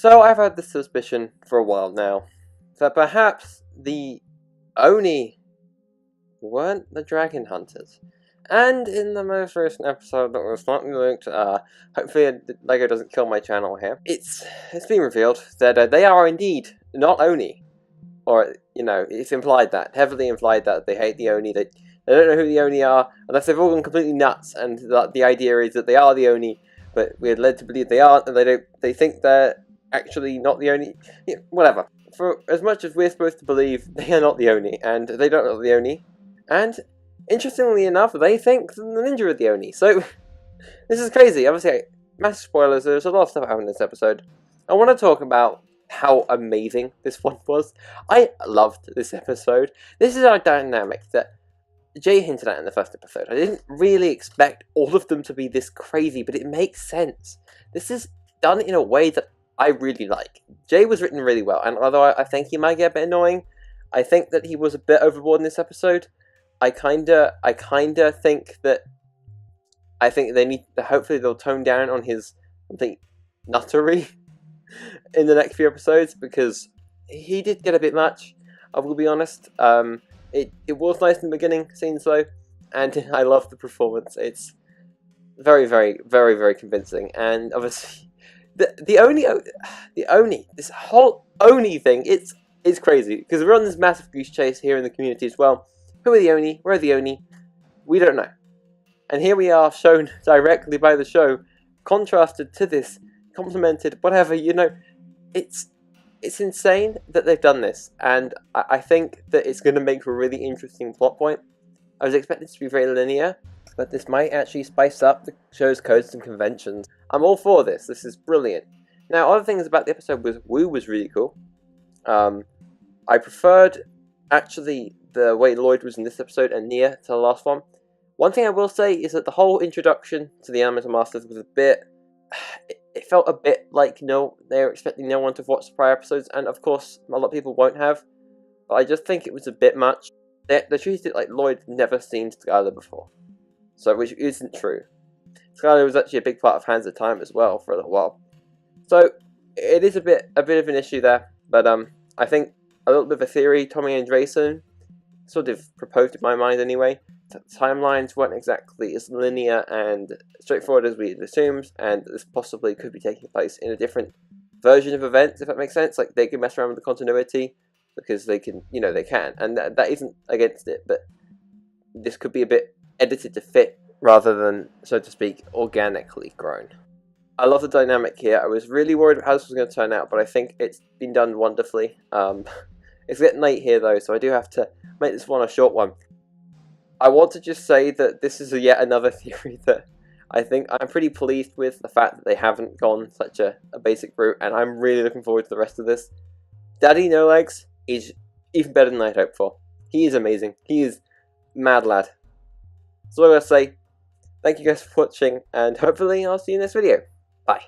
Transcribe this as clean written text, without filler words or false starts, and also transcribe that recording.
So I've had this suspicion for a while now, that perhaps the Oni weren't the dragon hunters. And in the most recent episode that was not linked, hopefully LEGO doesn't kill my channel here, it's been revealed that they are indeed not Oni. Or, you know, it's implied that, heavily implied that they hate the Oni, they don't know who the Oni are, unless they've all gone completely nuts, and the idea is that they are the Oni, but we're led to believe they aren't, and they think they're actually not the Oni. Yeah, whatever. For as much as we're supposed to believe, they are not the Oni, and they don't know the Oni. And, interestingly enough, they think the Ninja are the Oni. So, this is crazy. Obviously, massive spoilers, there's a lot of stuff happening in this episode. I want to talk about how amazing this one was. I loved this episode. This is our dynamic that Jay hinted at in the first episode. I didn't really expect all of them to be this crazy, but it makes sense. This is done in a way that I really like. Jay was written really well, and although I think he might get a bit annoying, I think that he was a bit overboard in this episode. I kinda think that they need to, hopefully they'll tone down on his complete nuttery in the next few episodes, because he did get a bit much, I will be honest. It was nice in the beginning, scenes though, and I love the performance. It's very, very, very, very convincing, and obviously the Oni, this whole Oni thing, it's crazy, because we're on this massive goose chase here in the community as well. Who are the Oni? Where are the Oni? We don't know. And here we are, shown directly by the show, contrasted to this, complimented, whatever, you know. It's insane that they've done this, and I think that it's going to make a really interesting plot point. I was expecting it to be very linear, but this might actually spice up the show's codes and conventions. I'm all for this. This is brilliant. Now, other things about the episode was Wooooo was really cool. I preferred, actually, the way Lloyd was in this episode and Nia to the last one. One thing I will say is that the whole introduction to the Elemental Masters was a bit... It felt a bit like they were expecting no one to watch the prior episodes, and of course, a lot of people won't have. But I just think it was a bit much. They treated it like Lloyd never seen Skylar before, so which isn't true. Skylar was actually a big part of Hands of Time as well for a little while, so it is a bit of an issue there. But I think a little bit of a theory Tommy and Drayson sort of proposed in my mind anyway. The timelines weren't exactly as linear and straightforward as we had assumed, and this possibly could be taking place in a different version of events, if that makes sense. Like, they can mess around with the continuity, because they can, they can, and that isn't against it, but this could be a bit edited to fit, rather than, so to speak, organically grown. I love the dynamic here. I was really worried about how this was going to turn out, but I think it's been done wonderfully. It's getting late here, though, so I do have to make this one a short one. I want to just say that this is yet another theory that I think I'm pretty pleased with, the fact that they haven't gone such a basic route, and I'm really looking forward to the rest of this. Daddy No Legs is even better than I'd hoped for. He is amazing. He is mad lad. So I'm going to say, thank you guys for watching, and hopefully I'll see you in this video. Bye.